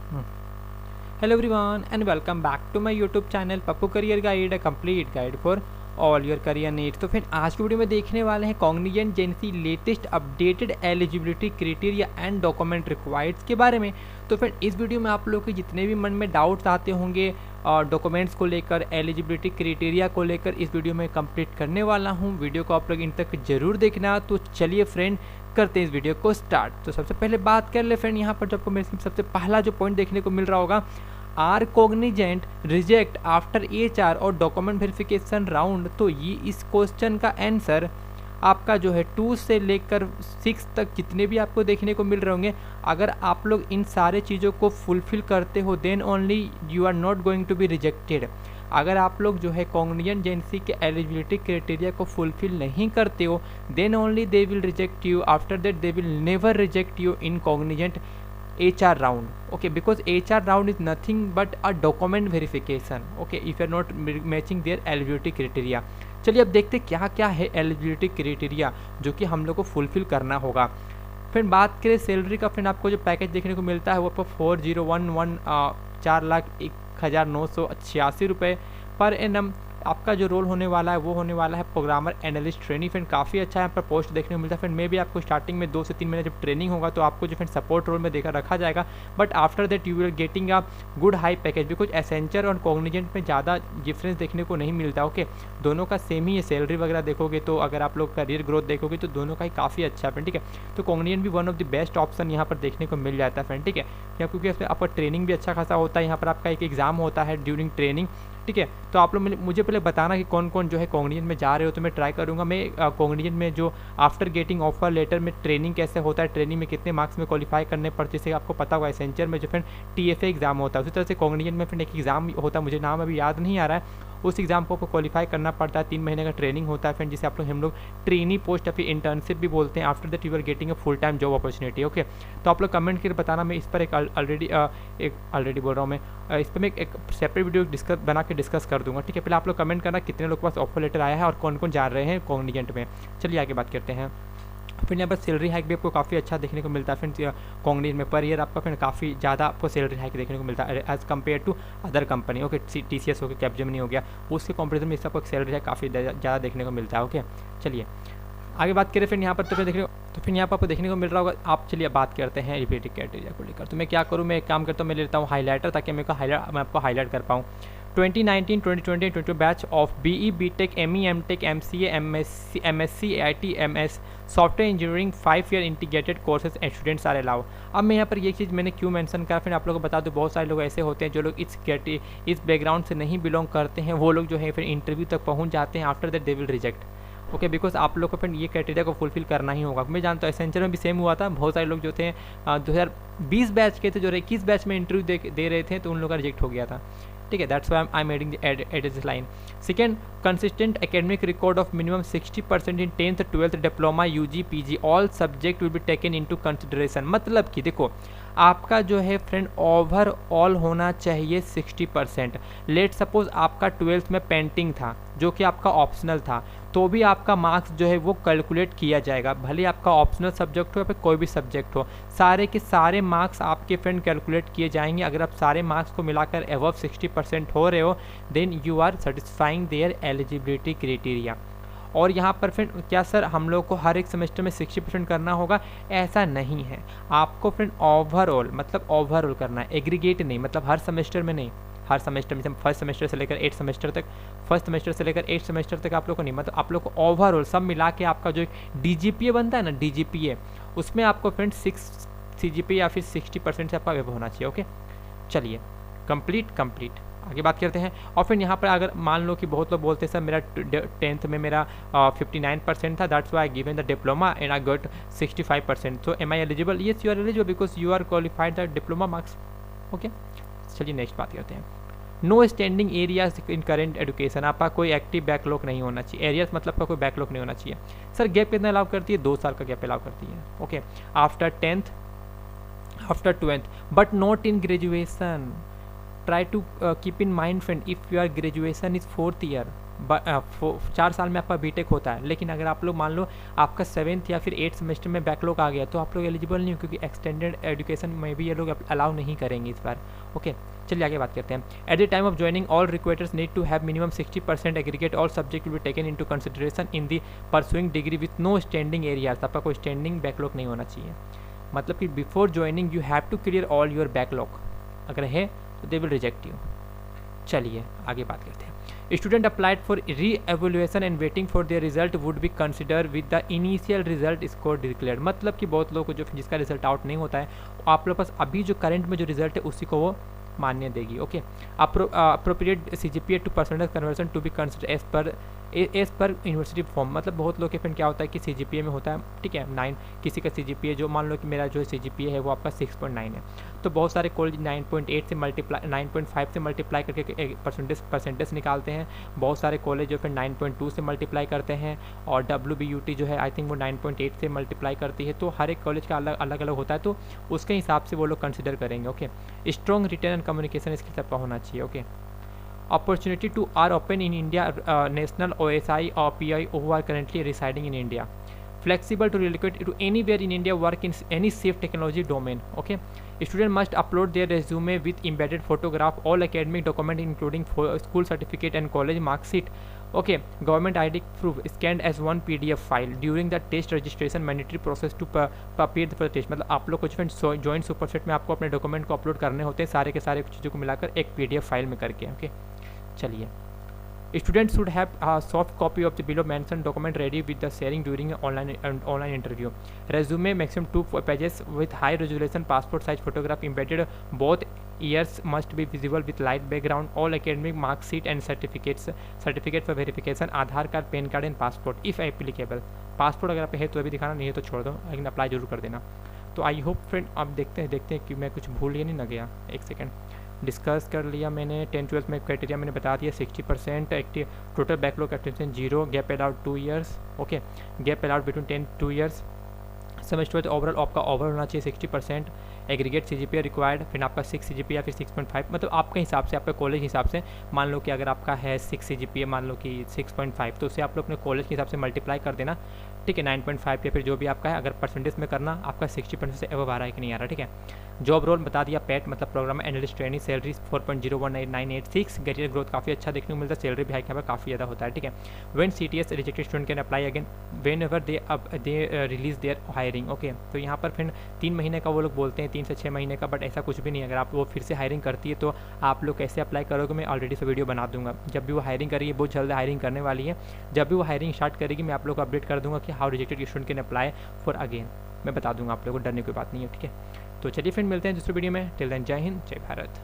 Hello everyone and welcome back to my YouTube channel Pappu career guide, a complete guide for all your career needs. तो फिर आज की video में देखने वाले हैं Cognizant agency latest updated eligibility criteria and document requireds के बारे में। तो फिर इस वीडियो में आप लोगों के जितने भी मन में डाउट्स आते होंगे डॉक्यूमेंट्स को लेकर, एलिजिबिलिटी क्राइटेरिया को लेकर, इस वीडियो में कंप्लीट करने वाला हूँ। वीडियो को आप लोग इन तक जरूर देखना। तो चलिए फ्रेंड करते हैं इस वीडियो को स्टार्ट। तो सबसे पहले बात कर ले फ्रेंड, यहाँ पर जो आपको मेरे सबसे पहला जो पॉइंट देखने को मिल रहा होगा, are Cognizant reject after HR और डॉक्यूमेंट वेरिफिकेशन राउंड। तो ये इस क्वेश्चन का आंसर आपका जो है 2 से लेकर 6 तक जितने भी आपको देखने को मिल रहे होंगे, अगर आप लोग इन सारे चीज़ों को फुलफिल करते हो then only you are not going to be rejected. अगर आप लोग जो है कॉग्निजेंट एजेंसी के एलिजिबिलिटी क्राइटेरिया को फुलफिल नहीं करते हो then only they will reject you. After that they will never reject you in Cognizant HR round, okay, because HR round is nothing but a document verification, okay, if you are not matching their eligibility criteria। चलिए अब देखते क्या क्या है eligibility criteria जो कि हम लोग को फुलफिल करना होगा। फिर बात करें सैलरी का, फिर आपको जो पैकेज देखने को मिलता है वो आपको 4011 4,01,986 रुपये पर एनम। आपका जो रोल होने वाला है वो होने वाला है प्रोग्रामर एनालिस्ट ट्रेनिंग। फ्रेंड काफ़ी अच्छा यहाँ पर पोस्ट देखने को मिलता है। फ्रेंड मे भी आपको स्टार्टिंग में 2 से 3 महीने जब ट्रेनिंग होगा तो आपको जो फ्रेंड सपोर्ट रोल में देखा रखा जाएगा, but after that you will getting a good high package. Because Accenture और कॉग्निजेंट में ज़्यादा डिफरेंस देखने को नहीं मिलता। ओके, दोनों का सेम ही है। सैलरी वगैरह देखोगे तो अगर आप लोग करियर ग्रोथ देखोगे तो दोनों का ही काफ़ी अच्छा है फ्रेंड, ठीक है। तो कॉग्निजेंट भी one of the best option यहाँ पर देखने को मिल जाता है फ्रेंड, ठीक है, क्योंकि इसमें आपका ट्रेनिंग भी अच्छा खासा होता है। यहाँ पर आपका एक एग्जाम होता है ड्यूरिंग ट्रेनिंग, ठीक है। तो आप लोग मुझे पहले बताना कि कौन कौन जो है कॉग्निजेंट में जा रहे हो, तो मैं ट्राई करूँगा। मैं कॉग्निजेंट में जो आफ्टर गेटिंग ऑफर लेटर में ट्रेनिंग कैसे होता है, ट्रेनिंग में कितने मार्क्स में क्वालिफाई करने पड़ते, जैसे आपको पता होगा एसेंचर में जो फ्रेंड TFA एग्जाम होता है, उसी तरह से कॉग्निजेंट में फ्रेंड एक एग्जाम होता है, मुझे नाम अभी याद नहीं आ रहा है। उस एग्जाम को आपको क्वालिफाई करना पड़ता है। 3 महीने का ट्रेनिंग होता है फ्रेंड, जिसे आप लोग हम लोग ट्रेनी पोस्ट या फिर इंटर्नशिप भी बोलते हैं। After that you are getting a full time job opportunity. Okay, तो आप लोग कमेंट करके बताना। मैं इस पर एक ऑलरेडी बोल रहा हूँ, मैं इस पर मैं एक सेपरेट वीडियो बना के डिस्कस कर दूंगा, ठीक है। पहले आप लोग कमेंट करना कितने लोग के पास ऑफर लेटर आया है और कौन कौन जा रहे हैं कॉग्निजेंट में। चलिए आगे बात करते हैं। फिर यहाँ पर सैलरी हाइक भी आपको काफ़ी अच्छा देखने को मिलता है फ्रेंड कॉग्निजेंट में। पर ईयर आपका फिर काफ़ी ज़्यादा आपको सैलरी हाइक देखने को मिलता है as compare to other company. Okay, TCS हो गया, कैपजेमिनी हो गया, उसके कंपेरिजन में इस आपको सैलरी हाइक काफ़ी ज़्यादा देखने को मिलता है। ओके, चलिए आगे बात करें। फिर यहाँ पर तो फिर यहाँ पर आपको देखने को मिल रहा होगा। आप चलिए बात करते हैं एलिजिबिलिटी क्राइटेरिया को लेकर। तो मैं क्या करूँ, मैं एक काम करता हूँ, मैं लेता हूँ हाईलाइटर ताकि मैं आपको हाईलाइट कर पाऊँ। 2019, 2020, 2022 batch of BE, BTech, ME, MTech, MCA, MSc, AIT, MS, software engineering 5 year integrated courses students are allow. अब मैं यहाँ पर ये चीज़ मैंने क्यों मेंशन करा, फिर आप लोगों को बता दूँ, बहुत सारे लोग ऐसे होते हैं जो लोग इस बैकग्राउंड से नहीं बिलोंग करते हैं, वो लोग जो है फिर इंटरव्यू तक पहुँच जाते हैं। After that they will reject. Okay, because आप लोग को फिर ये क्राइटेरिया को फुलफिल करना ही होगा। मैं जानता हूँ एसेंचर में भी सेम हुआ था। बहुत सारे लोग जो थे 2020 बैच के थे, जो 21 बैच में इंटरव्यू दे रहे थे, तो उन लोगों का रिजेक्ट हो गया था, ठीक है। That's why I am adding this line. Second, consistent academic record of minimum 60% in 10th 12th diploma UG PG all subject will be taken into consideration. मतलब कि देखो, आपका जो है फ्रेंड ओवरऑल होना चाहिए 60%। लेट सपोज आपका 12th में पेंटिंग था जो कि आपका ऑप्शनल था, तो भी आपका मार्क्स जो है वो कैलकुलेट किया जाएगा, भले आपका ऑप्शनल सब्जेक्ट हो या फिर कोई भी सब्जेक्ट हो, सारे के सारे मार्क्स आपके फ्रेंड कैलकुलेट किए जाएंगे। अगर आप सारे मार्क्स को मिलाकर अबव 60% हो रहे हो then you are satisfying their eligibility criteria. और यहाँ पर फ्रेंड क्या सर हम लोग को हर एक सेमेस्टर में 60% करना होगा, ऐसा नहीं है। आपको फ्रेंड ओवरऑल मतलब ओवरऑल करना है, एग्रीगेट नहीं, मतलब हर सेमेस्टर में नहीं। हर सेमेस्टर में फर्स्ट सेमेस्टर से लेकर 8 सेमेस्टर तक, फर्स्ट सेमेस्टर से लेकर 8 सेमेस्टर तक आप लोग को नहीं, मतलब आप लोग को ओवरऑल सब मिला के आपका जो DGPA बनता है ना, DGPA, उसमें आपको फ्रेंड 6 CGPA या फिर 60% से आपका वेब होना चाहिए। ओके, चलिए कंप्लीट आगे बात करते हैं। और फिर यहाँ पर अगर मान लो कि बहुत लोग बोलते हैं सर मेरा 10th में मेरा 59% था, that's why I given the diploma and I got 65%, so am I eligible? Yes, you are eligible because you are qualified the diploma marks. Okay, चलिए नेक्स्ट बात करते हैं। No standing areas in current education. आपका कोई active backlog नहीं होना चाहिए। Areas मतलब का कोई बैकलॉग नहीं होना चाहिए। सर गैप कितना अलाउ करती है? 2 साल का गैप अलाउ करती है। Okay, after 10th, after 12th, but not in graduation. Try to keep in mind friend, if your graduation is 4th year, 4 साल में आपका बीटेक होता है, लेकिन अगर आप लोग मान लो आपका 7th या फिर 8th सेमेस्टर में बैकलॉग आ गया तो आप लोग एलिजिबल नहीं हो, क्योंकि एक्सटेंडेड एजुकेशन में भी ये लोग अलाउ नहीं करेंगे इस बार। ओके, चलिए आगे बात करते हैं। At the time of joining all recruiters need to have minimum 60% aggregate all subject will be taken into consideration in the pursuing degree with no standing arrears. आपका कोई स्टैंडिंग बैकलॉग नहीं होना चाहिए, मतलब कि before joining you have to clear all your backlog, अगर है तो दे विल रिजेक्ट यू। चलिए आगे बात करते हैं। स्टूडेंट अप्लाइड फॉर री evaluation and waiting for their result would be consider with the initial result score declare. मतलब कि बहुत लोगों को जो जिसका रिजल्ट आउट नहीं होता है, आप लोग पास अभी जो करंट में जो रिजल्ट है उसी को वो मान्य देगी। Okay, appropriate CGPA to percentage conversion to be consider as per university form. मतलब बहुत लोग के फिर क्या होता है कि CGPA में होता है, ठीक है 9, किसी का CGPA जो मान लो कि मेरा जो CGPA है वो आपका 6.9 है, तो बहुत सारे कॉलेज 9.8 से मल्टीप्लाई 9.5 से मल्टीप्लाई करके परसेंटेज निकालते हैं। बहुत सारे कॉलेज जो फिर 9.2 से मल्टीप्लाई करते हैं, और WBUT जो है आई थिंक वो 9.8 से मल्टीप्लाई करती है। तो हर एक कॉलेज का अलग अलग होता है, तो उसके हिसाब से वो लोग कंसिडर करेंगे। Okay, strong return and communication skills आपका होना चाहिए। Okay, opportunity to are open in India, national OSI or PI who are currently residing in India, flexible to relocate to anywhere in India, work in any safe technology domain. Okay, student must upload their resume with embedded photograph, all academic document including school certificate and college mark sheet. Okay, government ID proof scanned as one PDF file during the test registration, mandatory process to appear for the test। मतलब आप लोग कुछ joint superset में आपको अपने document को upload करने होते हैं, सारे के सारे चीज़ों को मिलाकर एक PDF फाइल में करके। ओके, चलिए student should have soft copy of the below mention document ready with the sharing during online interview. Resume maximum 2 pages with high resolution passport size photograph embedded both years must be visible with light background, all academic marksheet and certificate for verification, Aadhaar card, pan card and passport if applicable. Passport अगर आप है तो अभी दिखाना, नहीं है तो छोड़ दो, लेकिन अप्लाई जरूर कर देना। तो आई होप फ्रेंड आप देखते हैं कि मैं कुछ भूल ना गया। एक सेकेंड, डिस्कस कर लिया मैंने 10-12 में क्राइटेरिया मैंने बता दिया 60% active, total backlog application 0, gap allowed 2 years. Okay, gap allowed between 2 years. Semester overall आपका ओवर होना चाहिए 60%, एग्रीगेट CGPA रिक्वायर्ड, फिर आपका 6 CGPA या फिर 6.5, मतलब आपके हिसाब से, आपके कॉलेज हिसाब से। मान लो कि अगर आपका है 6 CGPA, मान लो कि 6.5, तो उसे आप लोग अपने कॉलेज के हिसाब से मल्टीप्लाई कर देना, ठीक है 9.5 या फिर जो भी आपका है। अगर परसेंटेज में करना, आपका 60% से एवब आ रहा है कि नहीं आ रहा, ठीक है। जॉब रोल बता दिया, पैट मतलब program analyst training, salary 4.01986, career growth काफ़ी अच्छा देखने को मिलता है, सैलरी भी हाइक यहाँ पर काफ़ी ज़्यादा होता है, ठीक है। When CTS rejected student can apply again when ever they release there hiring. Okay, तो यहाँ पर फिर 3 महीने का वो लोग बोलते हैं, 3 से 6 महीने का, बट ऐसा कुछ भी नहीं है। अगर आप वो फिर से हायरिंग करती है तो आप लोग कैसे अप्लाई करोगे, मैं ऑलरेडी से वीडियो बना दूंगा। जब भी वो हायरिंग करेगी, बहुत जल्द हायरिंग करने वाली है, जब भी वो हायरिंग स्टार्ट करेगी मैं आप लोग को अपडेट कर दूंगा कि how rejected student can apply for again, मैं बता दूंगा आप लोगों को, डरने की बात नहीं है, ठीक है। तो चलिए फिर मिलते हैं दूसरे वीडियो में। टिल देन जय हिंद, जय भारत।